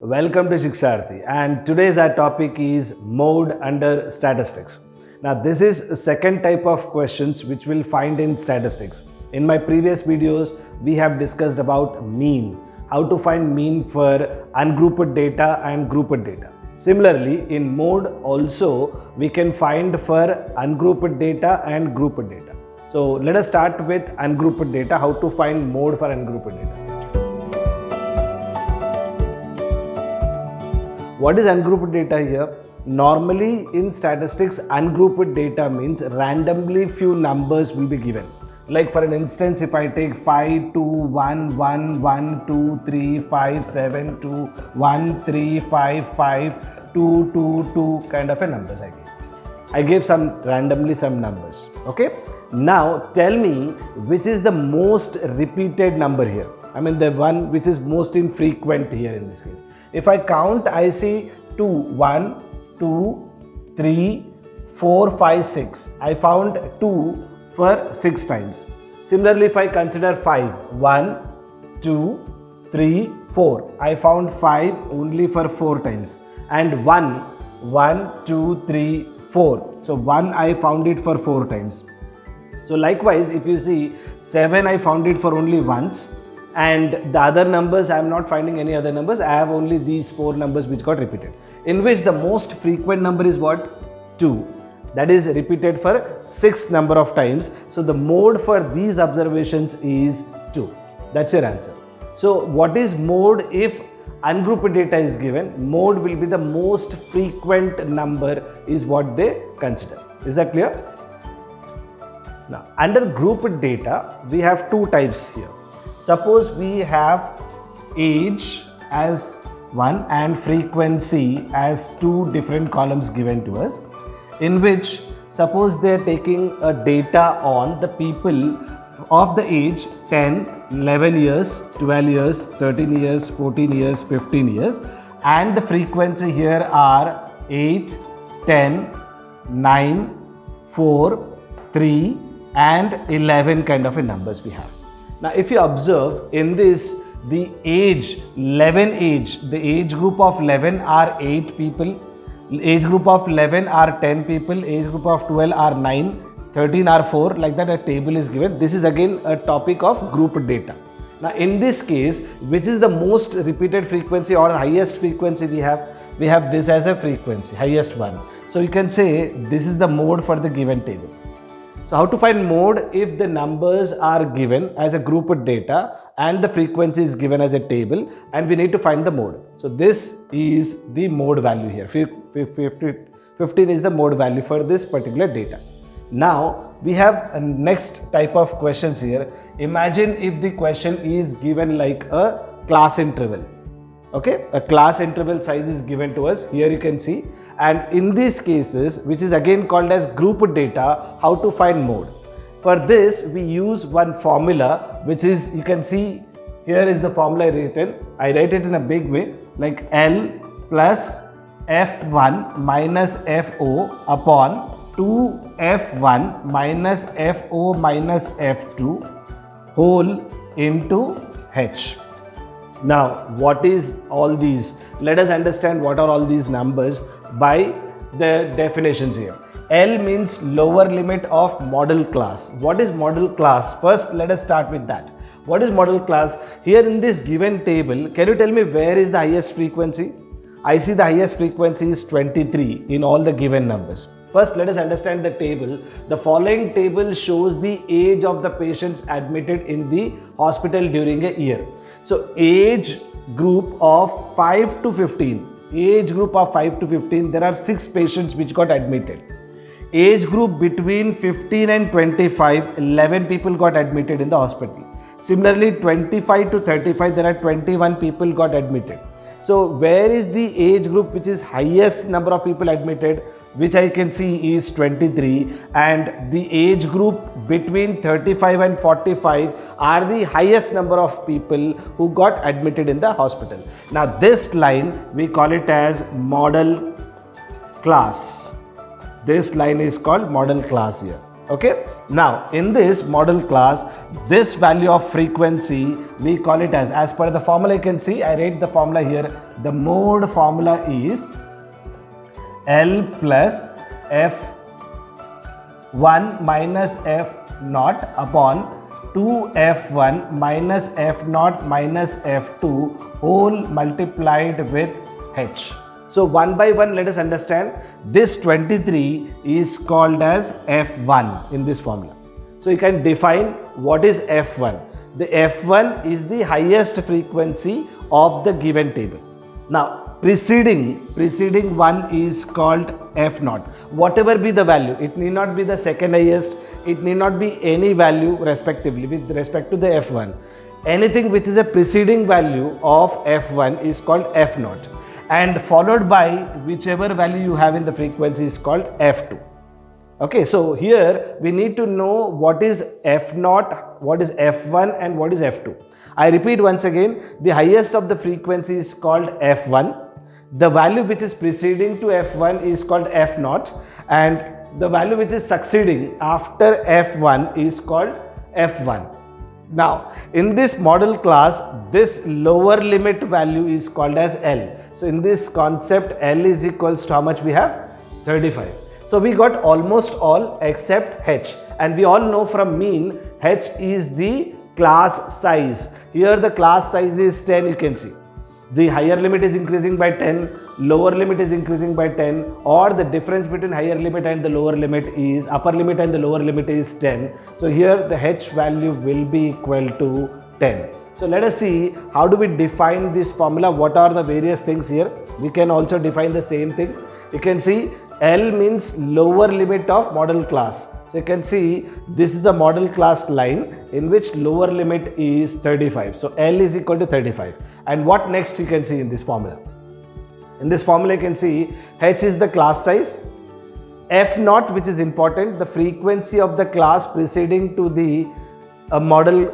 Welcome to Shiksharthi, and today's our topic is mode under statistics. Now this is a second type of questions which we'll find in statistics. In my previous videos we have discussed about mean, how to find mean for ungrouped data and grouped data. Similarly, in mode also we can find for ungrouped data and grouped data. So let us start with ungrouped data, how to find mode for ungrouped data. What is ungrouped data here? Normally in statistics, ungrouped data means randomly few numbers will be given. Like for an instance, if I take 5, 2, 1, 1, 1, 2, 3, 5, 7, 2, 1, 3, 5, 5, 2, 2, 2 kind of a numbers I gave. I gave some randomly some numbers. Okay. Now tell me which is the most repeated number here. I mean the one which is most infrequent here in this case. If I count, I see 2, 1, 2, 3, 4, 5, 6. I found 2 for 6 times. Similarly, if I consider 5, 1, 2, 3, 4. I found 5 only for 4 times. And 1, 2, 3, 4. So 1 I found it for 4 times. So likewise, if you see 7 I found it for only once. And the other numbers, I am not finding any other numbers. I have only these 4 numbers which got repeated. In which the most frequent number is what? 2. That is repeated for 6 number of times. So the mode for these observations is 2. That's your answer. So what is mode if ungrouped data is given? Mode will be the most frequent number is what they consider. Is that clear? Now under grouped data, we have 2 types here. Suppose we have age as one and frequency as 2 different columns given to us, in which suppose they are taking a data on the people of the age 10, 11 years, 12 years, 13 years, 14 years, 15 years, and the frequency here are 8, 10, 9, 4, 3 and 11 kind of a numbers we have. Now, if you observe in this, the age, 11 age, the age group of 11 are 8 people, age group of 11 are 10 people, age group of 12 are 9, 13 are 4, like that a table is given. This is again a topic of grouped data. Now, in this case, which is the most repeated frequency or highest frequency we have? We have this as a frequency, highest one. So, you can say this is the mode for the given table. So how to find mode if the numbers are given as a grouped data and the frequency is given as a table and we need to find the mode. So this is the mode value here. 15 is the mode value for this particular data. Now we have a next type of questions here. Imagine if the question is given like a class interval. Okay, a class interval size is given to us. Here you can see. And in these cases, which is again called as grouped data, how to find mode. For this, we use one formula, which is, you can see, here is the formula written. I write it in a big way, like L plus F1 minus FO upon 2F1 minus FO minus F2 whole into H. Now, what is all these? Let us understand what are all these numbers by the definitions here. L means lower limit of model class. What is model class? First, let us start with that. What is model class? Here in this given table, can you tell me where is the highest frequency? I see the highest frequency is 23 in all the given numbers. First, let us understand the table. The following table shows the age of the patients admitted in the hospital during a year. So, age group of 5 to 15. Age group of 5 to 15, there are 6 patients which got admitted. Age group between 15 and 25, 11 people got admitted in the hospital. Similarly, 25 to 35, there are 21 people got admitted. So, where is the age group which is highest number of people admitted? Which I can see is 23, and the age group between 35 and 45 are the highest number of people who got admitted in the hospital. Now this line we call it as model class. This line is called model class here. Okay. Now, in this model class, this value of frequency, we call it as per the formula you can see, I write the formula here. The mode formula is L plus F1 minus F0 upon 2F1 minus F0 minus F2 whole multiplied with H. So one by one, let us understand this 23 is called as F1 in this formula. So you can define what is F1. The F1 is the highest frequency of the given table. Now preceding one is called F0. Whatever be the value, it need not be the second highest, it need not be any value respectively with respect to the F1. Anything which is a preceding value of F1 is called F0. And followed by whichever value you have in the frequency is called F2. Okay, so here we need to know what is F0, what is F1 and what is F2. I repeat once again, the highest of the frequency is called F1. The value which is preceding to F1 is called F0, and the value which is succeeding after F1 is called F1. Now, in this model class, this lower limit value is called as L. So, in this concept, L is equals to how much we have? 35. So, we got almost all except H. And we all know from mean, H is the class size. Here the class size is 10, you can see. The higher limit is increasing by 10, lower limit is increasing by 10, or the difference between higher limit and the lower limit is, upper limit and the lower limit is 10. So here the H value will be equal to 10. So let us see how do we define this formula, what are the various things here. We can also define the same thing. You can see L means lower limit of model class. So you can see this is the model class line in which lower limit is 35. So L is equal to 35. And what next you can see in this formula? In this formula you can see H is the class size, F0 which is important, the frequency of the class preceding to the model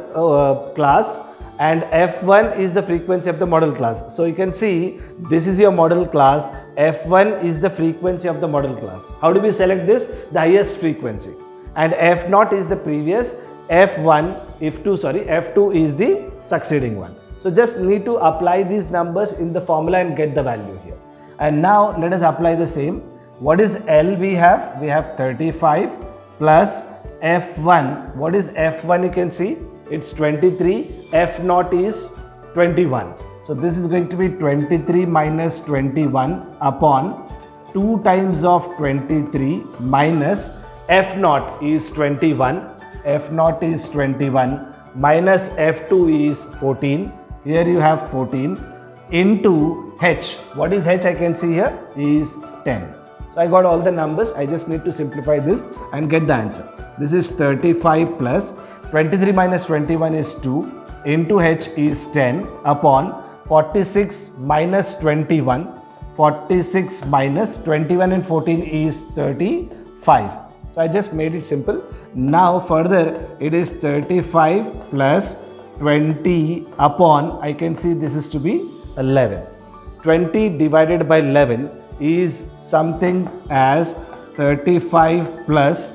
class, and F1 is the frequency of the model class. So you can see this is your model class, F1 is the frequency of the model class. How do we select this? The highest frequency. And F0 is the previous, F2 is the succeeding one. So just need to apply these numbers in the formula and get the value here. And now let us apply the same. What is L we have? We have 35 plus F1. What is F1 you can see? It's 23. F0 is 21. So this is going to be 23 minus 21 upon 2 times of 23 minus F0 is 21. F0 is 21 minus F2 is 14. Here you have 14 into H. What is H I can see here is 10. So I got all the numbers. I just need to simplify this and get the answer. This is 35 plus 23 minus 21 is 2 into H is 10 upon 46 minus 21. 46 minus 21 and 14 is 35. So I just made it simple. Now further it is 35 plus 20 upon, I can see this is to be 11. 20 divided by 11 is something as 35 plus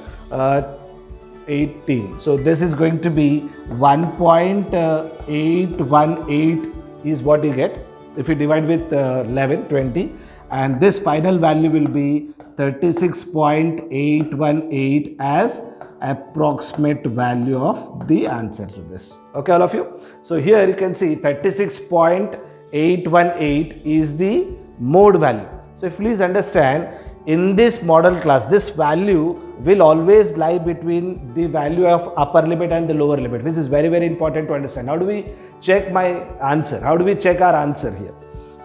18. So this is going to be 1.818 is what you get if you divide with 11, 20, and this final value will be 36.818 as approximate value of the answer to this. Okay, all of you. So here you can see 36.818 is the mode value. So please understand, in this model class, this value will always lie between the value of upper limit and the lower limit, which is very, very important to understand. How do we check my answer? How do we check our answer here?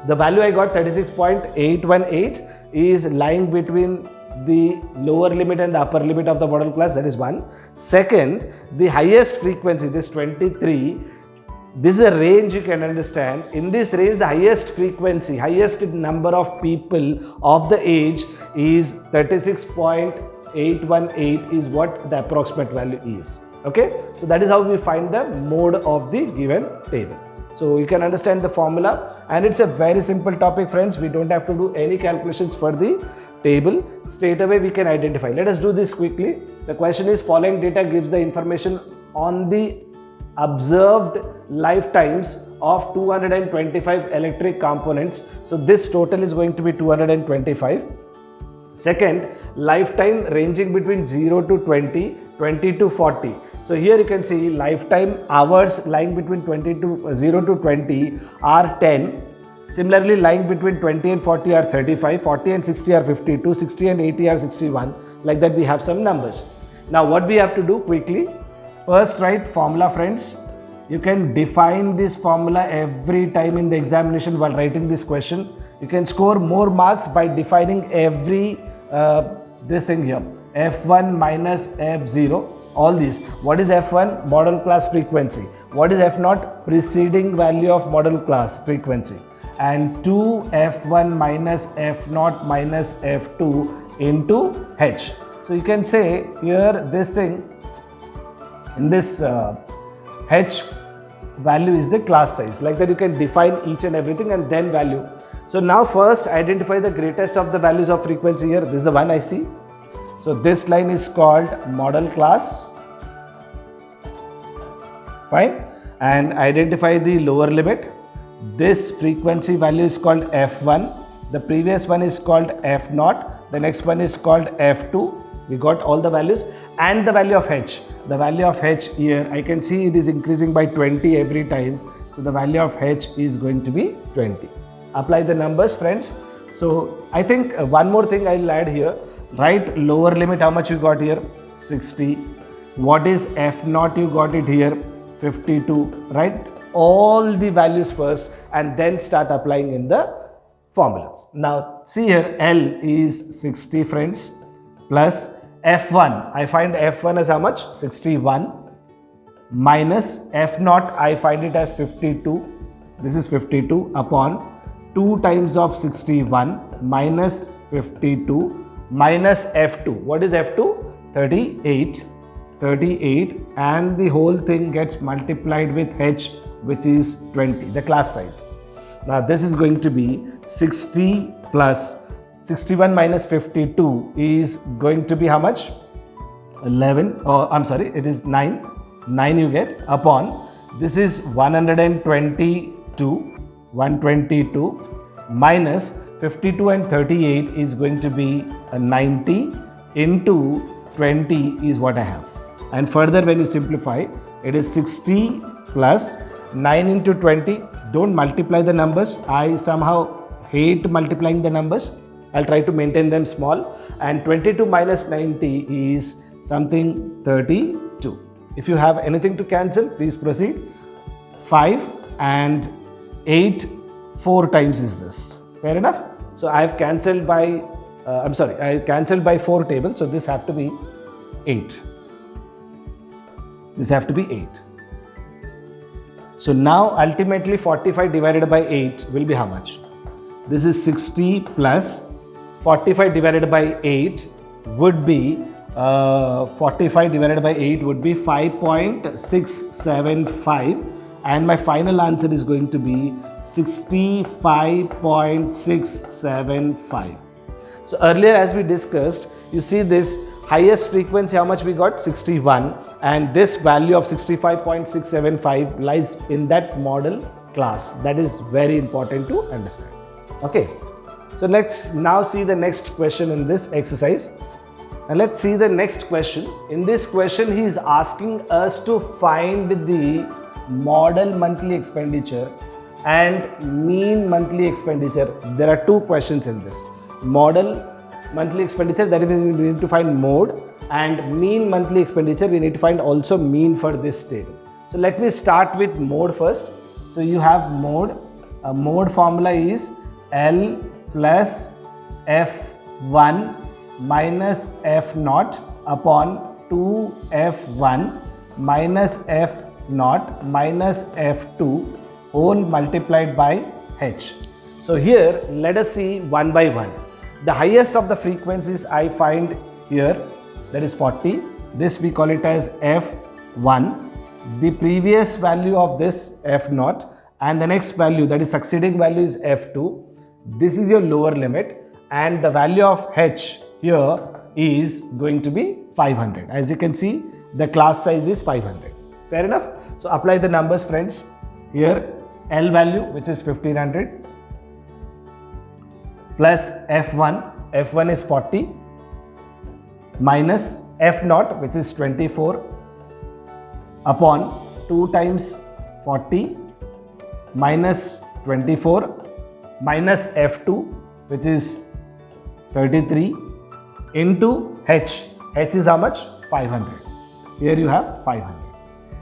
The value I got 36.818 is lying between the lower limit and the upper limit of the model class, that is one. Second, the highest frequency, this 23, this is a range you can understand. In this range, the highest frequency, highest number of people of the age is 36.818 is what the approximate value is. Okay, so that is how we find the mode of the given table. So you can understand the formula, and it's a very simple topic, friends. We don't have to do any calculations for the table, straight away we can identify. Let us do this quickly. The question is, following data gives the information on the observed lifetimes of 225 electric components. So this total is going to be 225. Second, lifetime ranging between 0 to 20, 20 to 40. So here you can see lifetime hours lying between 0 to 20 are 10. Similarly, lying between 20 and 40 are 35, 40 and 60 are 52, 60 and 80 are 61. Like that we have some numbers. Now what we have to do quickly, first write formula, friends. You can define this formula every time in the examination while writing this question. You can score more marks by defining every this thing here, F1 minus F0, all these. What is F1? Model class frequency. What is F0? Preceding value of model class frequency. And 2 F1 minus F0 minus F2 into H. So you can say here this thing, in this H value is the class size. Like that you can define each and everything and then value. So now first identify the greatest of the values of frequency here. This is the one I see. So this line is called model class. Fine. And identify the lower limit. This frequency value is called F1. The previous one is called F0. The next one is called F2. We got all the values and the value of H. The value of H here, I can see it is increasing by 20 every time. So the value of H is going to be 20. Apply the numbers, friends. So I think one more thing I'll add here. Write lower limit, how much you got here? 60. What is F0? You got it here, 52. Right? All the values first and then start applying in the formula. Now see here, L is 60, friends, plus F1. I find F1 as how much? 61. Minus F0, I find it as 52. This is 52 upon 2 times of 61 minus 52 minus F2. What is F2? 38. 38, and the whole thing gets multiplied with H, which is 20, the class size. Now this is going to be 60 plus 61 minus 52 is going to be how much? 11, or I'm sorry, it is 9. 9 you get upon, this is 122 minus 52 and 38 is going to be 90 into 20 is what I have. And further when you simplify, it is 60 plus 9 into 20. Don't multiply the numbers. I somehow hate multiplying the numbers. I'll try to maintain them small. And 22 minus 90 is something 32. If you have anything to cancel, please proceed. 5 and 8, 4 times is this. Fair enough? So I have cancelled by, I cancelled by 4 tables. So this have to be 8. This have to be 8. So now ultimately 45 divided by 8 will be how much? This is 60 plus 45 divided by 8 would be 45 divided by 8 would be 5.675, and my final answer is going to be 65.675. So earlier as we discussed, you see this highest frequency, how much we got? 61, and this value of 65.675 lies in that model class. That is very important to understand. Okay, so let's now see the next question in this exercise. And let's see the next question. In this question, he is asking us to find the model monthly expenditure and mean monthly expenditure. There are 2 questions in this. Model monthly expenditure, that is we need to find mode, and mean monthly expenditure, we need to find also mean for this table. So let me start with mode first. So you have mode. A mode formula is L plus F1 minus F0 upon 2F1 minus F0 minus F2 whole multiplied by H. So here let us see one by one. The highest of the frequencies I find here, that is 40. This we call it as F1. The previous value of this F0 and the next value, that is succeeding value, is F2. This is your lower limit, and the value of h here is going to be 500. As you can see, the class size is 500. Fair enough? So apply the numbers, friends. Here L value, which is 1500, plus F1 is 40, minus F0, which is 24, upon 2 times 40, minus 24, minus F2, which is 33, into H. H is how much? 500. Here you have 500.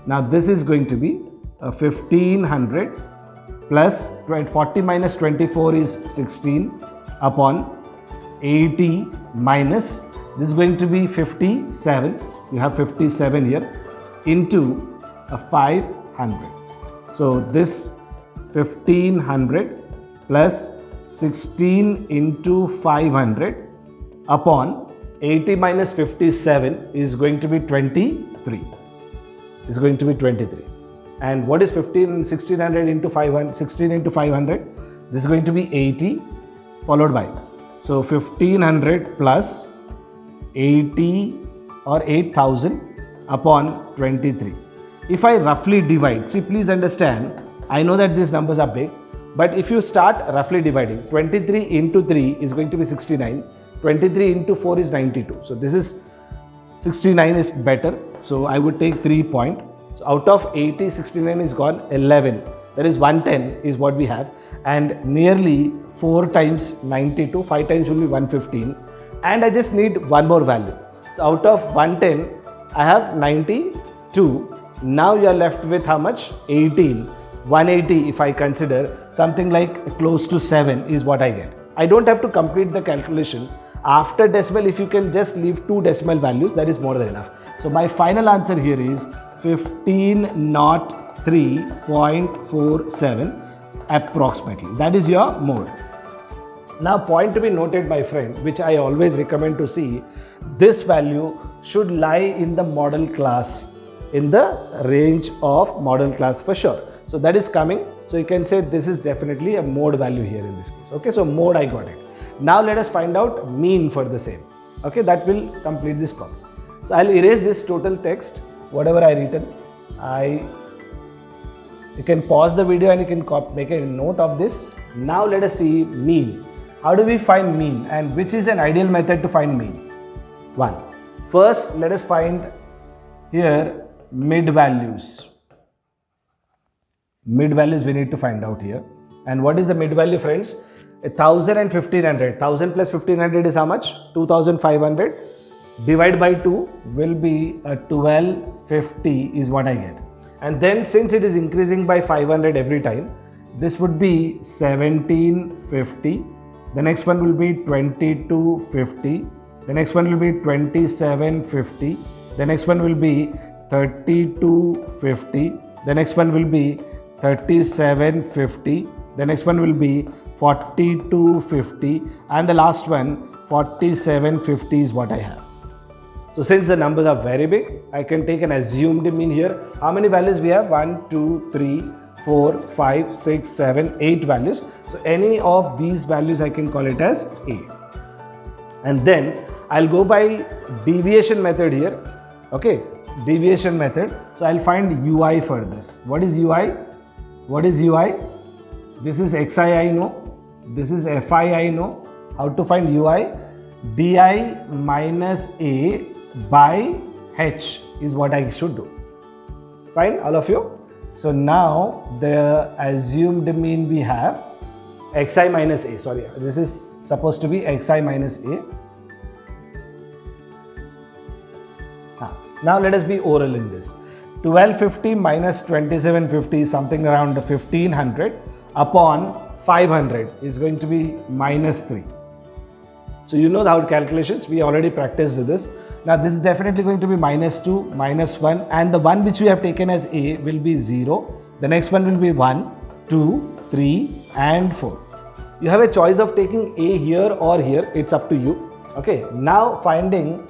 Now this is going to be 1500 plus 40 minus 24 is 16 upon 80 minus, this is going to be 57. You have 57 here into 500. So this 1500 plus 16 into 500 upon 80 minus 57 is going to be 23. Is going to be 23. And what is 1600 into 500? 16 into 500. This is going to be 80 followed by. So 1500 plus 80 or 8000 upon 23. If I roughly divide, see, please understand, I know that these numbers are big, but if you start roughly dividing, 23 into 3 is going to be 69, 23 into 4 is 92. So this is 69 is better. So I would take 3 point. So out of 80, 69 is gone, 11. That is 110 is what we have. And nearly 4 times 92, 5 times will be 115. And I just need one more value. So out of 110, I have 92. Now you are left with how much? 18. 180 if I consider, something like close to 7 is what I get. I don't have to complete the calculation. After decimal, if you can just leave 2 decimal values, that is more than enough. So my final answer here is 1503.47 approximately. That is your mode. Now, point to be noted, my friend, which I always recommend to see, this value should lie in the model class, in the range of model class for sure. So that is coming. So you can say this is definitely a mode value here in this case. Okay, so mode, I got it. Now let us find out mean for the same. Okay, that will complete this problem. So I'll erase this total text, whatever I written. You can pause the video and you can make a note of this. Now let us see mean. How do we find mean, and which is an ideal method to find mean? 1. First, let us find here mid values. Mid values we need to find out here. And what is the mid value, friends? 1000 and 1500. 1000 plus 1500 is how much? 2500. Divide by 2 will be 1250 is what I get. And then since it is increasing by 500 every time, this would be 1750. The next one will be 2250. The next one will be 2750. The next one will be 3250. The next one will be 3750. The next one will be 4250. And the last one, 4750 is what I have. So since the numbers are very big, I can take an assumed mean here. How many values we have? 1, 2, 3, 4, 5, 6, 7, 8 values. So any of these values I can call it as A. And then I'll go by deviation method here. Okay, deviation method. So I'll find UI for this. What is UI? What is UI? This is Xi I know. This is Fi I know. How to find UI? Di minus A by H is what I should do. Fine, all of you? So now the assumed mean we have Xi minus A. Sorry, this is supposed to be Xi minus A. Now let us be oral in this. 1250 minus 2750 is something around 1500 upon 500 is going to be minus 3. So you know the calculations, we already practiced this. Now this is definitely going to be minus 2, minus 1, and the one which we have taken as A will be 0. The next one will be 1, 2, 3 and 4. You have a choice of taking A here or here, it's up to you. Okay, now finding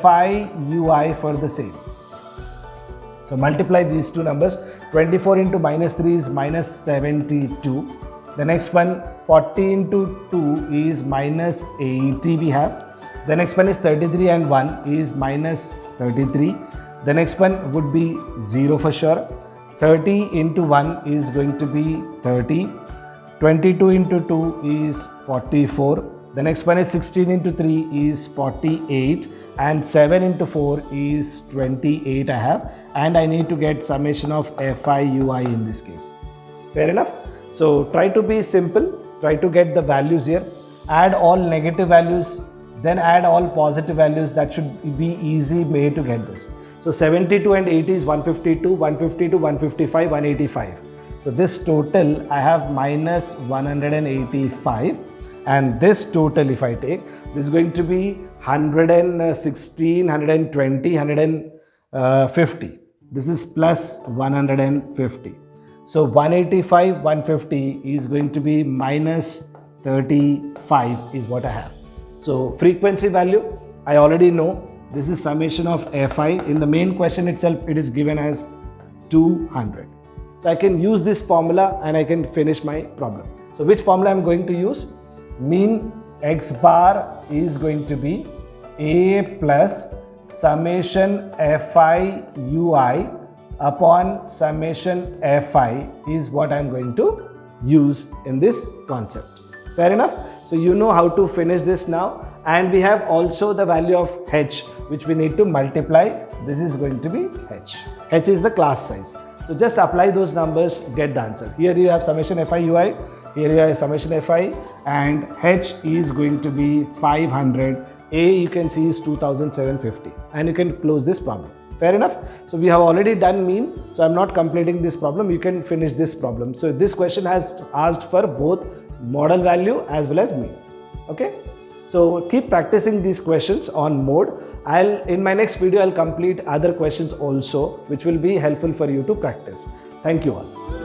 Fi Ui for the same. So multiply these two numbers. 24 into minus 3 is minus 72. The next one 40 into 2 is minus 80 we have. The next one is 33 and 1 is minus 33. The next one would be 0 for sure. 30 into 1 is going to be 30. 22 into 2 is 44. The next one is 16 into 3 is 48. And 7 into 4 is 28 I have. And I need to get summation of Fi Ui in this case. Fair enough? So try to be simple. Try to get the values here. Add all negative values. Then add all positive values. That should be easy way to get this. So 72 and 80 is 152, 152, 155, 185. So this total I have minus 185, and this total if I take, this is going to be 116, 120, 150. This is plus 150. So 185, 150 is going to be minus 35 is what I have. So frequency value, I already know. This is summation of Fi. In the main question itself, it is given as 200. So I can use this formula and I can finish my problem. So which formula I am going to use? Mean x bar is going to be A plus summation Fi Ui upon summation Fi is what I am going to use in this concept. Fair enough? So you know how to finish this now. And we have also the value of h, which we need to multiply. This is going to be h. H is the class size. So just apply those numbers, get the answer. Here you have summation Fi Ui, here you have summation Fi, and h is going to be 500. A you can see is 2750, and you can close this problem. Fair enough? So we have already done mean, so I'm not completing this problem. You can finish this problem. So this question has asked for both model value as well as mean. Okay? So keep practicing these questions on mode. In my next video, I'll complete other questions also, which will be helpful for you to practice. Thank you all.